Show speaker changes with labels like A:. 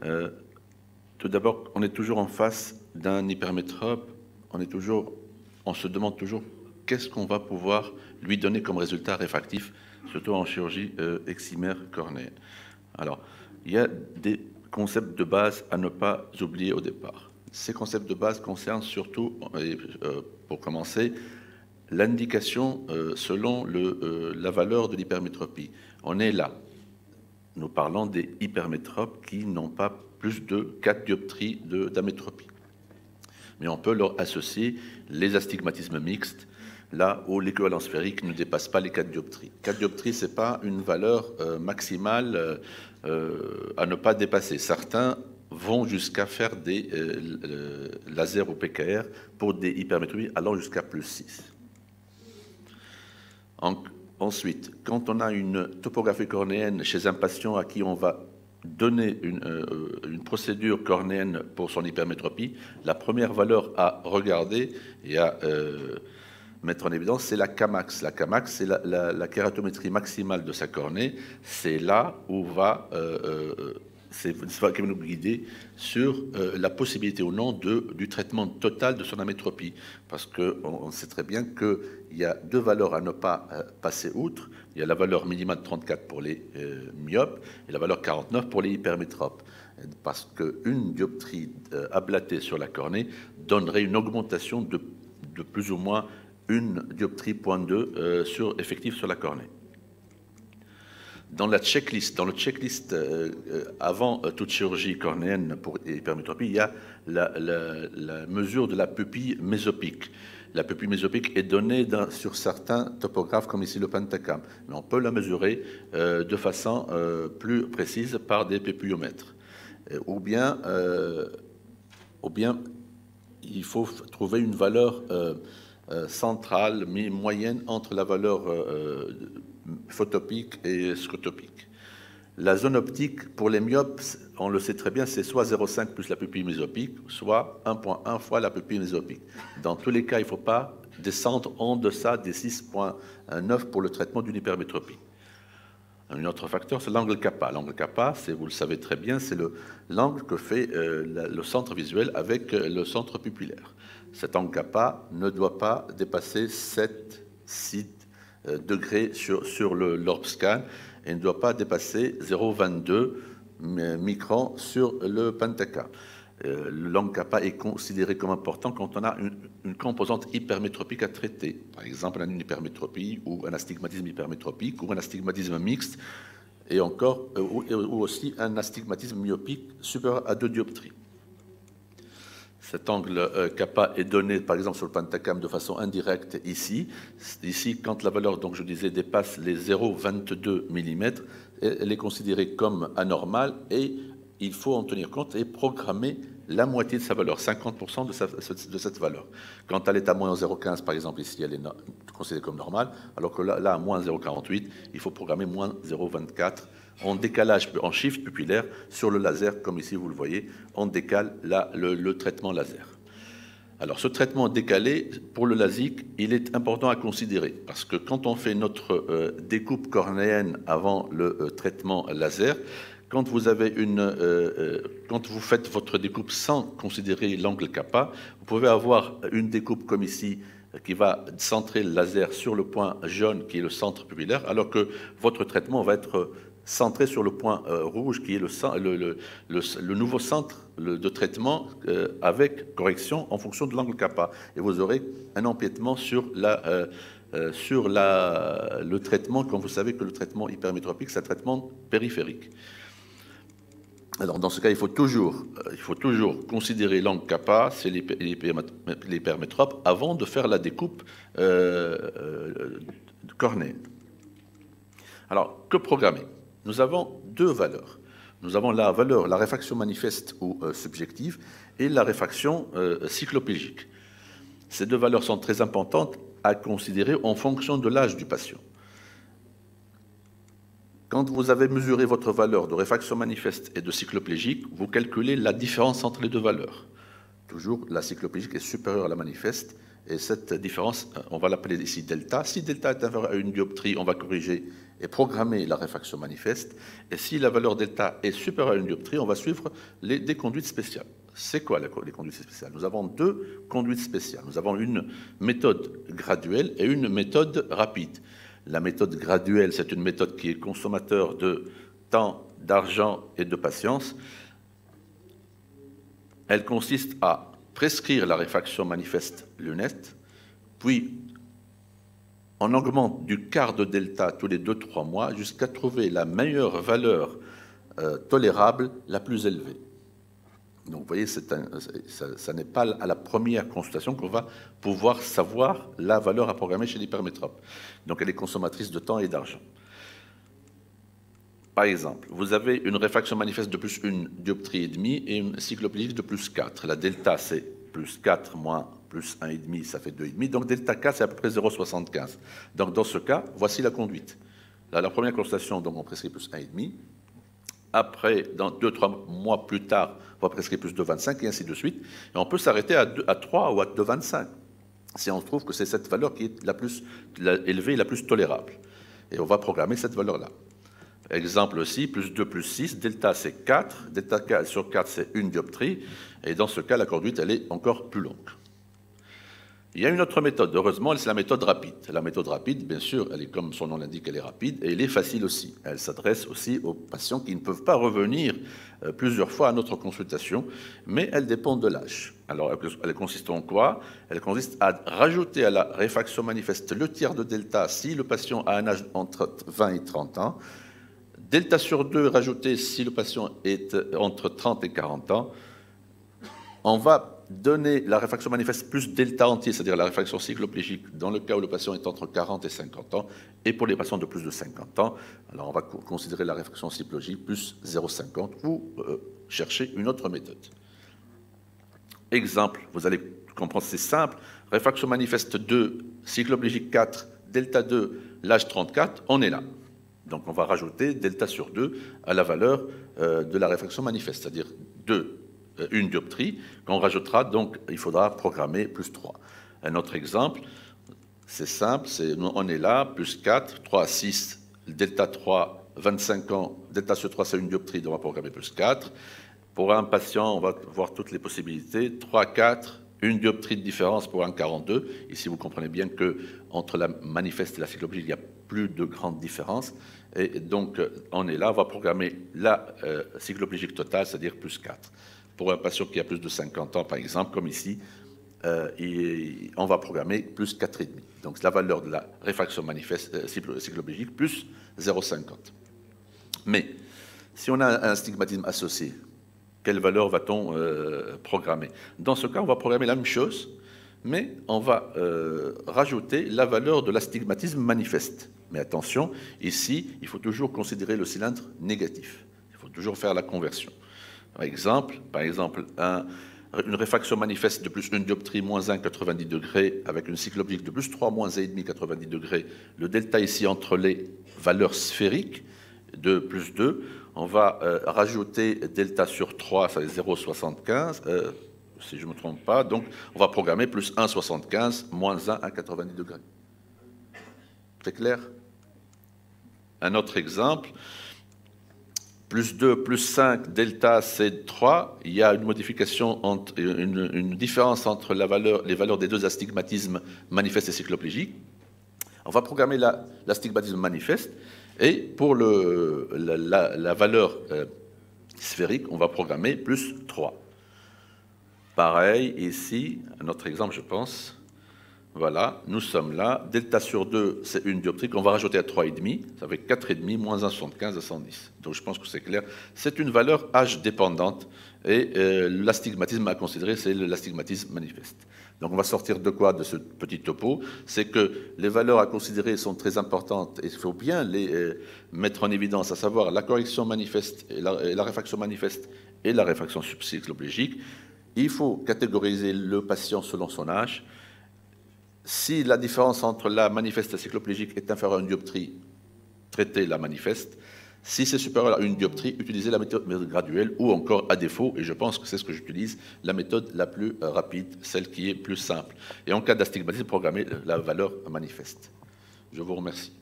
A: Euh, Tout d'abord, on est toujours en face d'un hypermétrope, on se demande toujours qu'est-ce qu'on va pouvoir lui donner comme résultat réfractif, surtout en chirurgie excimaire cornéenne. Alors, il y a des concepts de base à ne pas oublier au départ. Ces concepts de base concernent surtout, pour commencer, l'indication selon la valeur de l'hypermétropie. On est là. Nous parlons des hypermétropes qui n'ont pas plus de 4 dioptries d'amétropie. Mais on peut leur associer les astigmatismes mixtes, là où l'équivalence sphérique ne dépasse pas les 4 dioptries. 4 dioptries, ce n'est pas une valeur maximale à ne pas dépasser. Certains vont jusqu'à faire des lasers ou PKR pour des hypermétropies allant jusqu'à plus 6. Ensuite, quand on a une topographie cornéenne chez un patient à qui on va donner une procédure cornéenne pour son hypermétropie, la première valeur à regarder et à mettre en évidence, c'est la Kmax. La Kmax, c'est la kératométrie maximale de sa cornée. C'est là où c'est ça qui va nous guider sur la possibilité ou non du traitement total de son amétropie. Parce qu'on sait très bien qu'il y a deux valeurs à ne pas passer outre. Il y a la valeur minimale de 34 pour les myopes et la valeur 49 pour les hypermétropes. Parce qu'une dioptrie ablatée sur la cornée donnerait une augmentation de plus ou moins une dioptrie 0.2 effective sur la cornée. Dans le checklist avant toute chirurgie cornéenne pour hypermétropie, il y a la mesure de la pupille mésopique. La pupille mésopique est donnée sur certains topographes, comme ici le Pentacam, mais on peut la mesurer de façon plus précise par des pupillomètres. Ou bien, il faut trouver une valeur centrale, mais moyenne entre la valeur photopique et scotopique. La zone optique, pour les myopes, on le sait très bien, c'est soit 0,5 plus la pupille mésopique, soit 1,1 fois la pupille mésopique. Dans tous les cas, il ne faut pas descendre en deçà des 6,9 pour le traitement d'une hypermétropie. Un autre facteur, c'est l'angle kappa. L'angle kappa, vous le savez très bien, c'est l'angle que fait le centre visuel avec le centre pupillaire. Cet angle kappa ne doit pas dépasser 7,6 degrés sur l'orb scan et ne doit pas dépasser 0,22 microns sur le Pentacam. L'angle kappa est considéré comme important quand on a une composante hypermétropique à traiter. Par exemple, une hypermétropie ou un astigmatisme hypermétropique ou un astigmatisme mixte et encore ou aussi un astigmatisme myopique supérieur à 2 dioptries. Cet angle kappa est donné, par exemple, sur le Pentacam de façon indirecte ici. Ici, quand la valeur, donc je disais, dépasse les 0,22 mm, elle est considérée comme anormale et il faut en tenir compte et programmer la moitié de sa valeur, 50% de cette valeur. Quand elle est à moins 0,15, par exemple, ici, elle est considérée comme normale, alors que là à moins 0,48, il faut programmer moins 0,24 en décalage, en shift pupillaire sur le laser, comme ici vous le voyez, on décale le traitement laser. Alors ce traitement décalé, pour le LASIK, il est important à considérer, parce que quand on fait notre découpe cornéenne avant le traitement laser, quand vous faites votre découpe sans considérer l'angle kappa, vous pouvez avoir une découpe comme ici, qui va centrer le laser sur le point jaune qui est le centre pupillaire, alors que votre traitement va être centré sur le point rouge qui est le nouveau centre de traitement avec correction en fonction de l'angle kappa. Et vous aurez un empiètement sur le traitement, comme vous savez que le traitement hypermétropique, c'est un traitement périphérique. Alors, dans ce cas, il faut toujours considérer l'angle kappa, c'est l'hypermétrope, avant de faire la découpe cornéenne. Alors, que programmer? Nous avons deux valeurs. Nous avons la réfraction manifeste ou subjective et la réfraction cyclopégique. Ces deux valeurs sont très importantes à considérer en fonction de l'âge du patient. Quand vous avez mesuré votre valeur de réfraction manifeste et de cycloplégique, vous calculez la différence entre les deux valeurs. Toujours, la cycloplégique est supérieure à la manifeste Et cette différence, on va l'appeler ici delta. Si delta est inférieur à une dioptrie, on va corriger et programmer la réfraction manifeste. Et si la valeur delta est supérieure à une dioptrie, on va suivre des conduites spéciales. C'est quoi les conduites spéciales? Nous avons deux conduites spéciales. Nous avons une méthode graduelle et une méthode rapide. La méthode graduelle, c'est une méthode qui est consommateur de temps, d'argent et de patience. Elle consiste à prescrire la réfraction manifeste lunette, puis on augmente du quart de delta tous les 2-3 mois jusqu'à trouver la meilleure valeur tolérable, la plus élevée. Donc vous voyez, ça n'est pas à la première consultation qu'on va pouvoir savoir la valeur à programmer chez l'hypermétrope. Donc elle est consommatrice de temps et d'argent. Par exemple, vous avez une réfraction manifeste de plus 1 dioptrie et demi et une cycloplégique de plus 4. La delta, c'est plus 4 moins plus 1,5, ça fait 2,5. Donc delta 4, c'est à peu près 0,75. Donc dans ce cas, voici la conduite. Là, la première constatation, donc on prescrit plus 1,5. Après, dans 2-3 mois plus tard, on va prescrire plus 2,25 et ainsi de suite. Et on peut s'arrêter à 3 ou à 2,25 si on trouve que c'est cette valeur qui est la plus élevée et la plus tolérable. Et on va programmer cette valeur-là. Exemple aussi, plus 2 plus 6, delta c'est 4, delta 4 sur 4 c'est 1 dioptrie, et dans ce cas la conduite elle est encore plus longue. Il y a une autre méthode, heureusement c'est la méthode rapide. La méthode rapide, bien sûr, elle est comme son nom l'indique, elle est rapide, et elle est facile aussi. Elle s'adresse aussi aux patients qui ne peuvent pas revenir plusieurs fois à notre consultation, mais elle dépend de l'âge. Alors elle consiste en quoi? Elle consiste à rajouter à la réfraction manifeste le tiers de delta si le patient a un âge entre 20 et 30 ans, delta sur 2 rajouté si le patient est entre 30 et 40 ans. On va donner la réfraction manifeste plus delta entier, c'est-à-dire la réfraction cycloplégique, dans le cas où le patient est entre 40 et 50 ans, et pour les patients de plus de 50 ans, alors on va considérer la réfraction cycloplégique plus 0,50 ou chercher une autre méthode. Exemple, vous allez comprendre, c'est simple, réfraction manifeste 2, cycloplégique 4, delta 2, l'âge 34, on est là. Donc on va rajouter delta sur 2 à la valeur de la réfraction manifeste, c'est-à-dire 2, une dioptrie, qu'on rajoutera, donc il faudra programmer plus 3. Un autre exemple, c'est simple, on est là, plus 4, 3 à 6, delta 3, 25 ans, delta sur 3 c'est une dioptrie, donc on va programmer plus 4. Pour un patient, on va voir toutes les possibilités, 3, 4, une dioptrie de différence pour un 42. Ici, vous comprenez bien qu'entre la manifeste et la cycloplégique, il n'y a plus de grande différence. Et donc, on est là, on va programmer la cycloplégique totale, c'est-à-dire plus 4. Pour un patient qui a plus de 50 ans, par exemple, comme ici, on va programmer plus 4,5. Donc, c'est la valeur de la réfraction manifeste cycloplégique plus 0,50. Mais, si on a un stigmatisme associé, quelle valeur va-t-on programmer? Dans ce cas, on va programmer la même chose, mais on va rajouter la valeur de l'astigmatisme manifeste. Mais attention, ici, il faut toujours considérer le cylindre négatif. Il faut toujours faire la conversion. Par exemple, une réfraction manifeste de plus 1 dioptrie, moins 1, 90 degrés, avec une cycloplégique de plus 3, moins 1,5, 90 degrés. Le delta ici entre les valeurs sphériques de plus 2, on va rajouter delta sur 3, ça est 0,75, si je ne me trompe pas. Donc, on va programmer plus 1,75, moins 1 à 90 degrés. C'est clair? Un autre exemple, plus 2, plus 5, delta, c'est 3. Il y a une modification, une différence entre les valeurs des deux astigmatismes manifestes et cycloplégiques. On va programmer l'astigmatisme manifeste. Et pour la valeur sphérique, on va programmer plus 3. Pareil, ici, un autre exemple, je pense. Voilà, nous sommes là. Delta sur 2, c'est une dioptrie qu'on va rajouter à 3,5. Ça fait 4,5, moins 1,75 à 110. Donc je pense que c'est clair. C'est une valeur âge dépendante. Et l'astigmatisme à considérer, c'est l'astigmatisme manifeste. Donc on va sortir de quoi de ce petit topo? C'est que les valeurs à considérer sont très importantes et il faut bien les mettre en évidence, à savoir la correction manifeste et la réfraction manifeste et la réfraction cycloplégique. Il faut catégoriser le patient selon son âge. Si la différence entre la manifeste et la cycloplégique est inférieure à une dioptrie, traiter la manifeste. Si c'est supérieur à une dioptrie, utilisez la méthode graduelle ou encore, à défaut, et je pense que c'est ce que j'utilise, la méthode la plus rapide, celle qui est plus simple. Et en cas d'astigmatisme programmé, la valeur manifeste. Je vous remercie.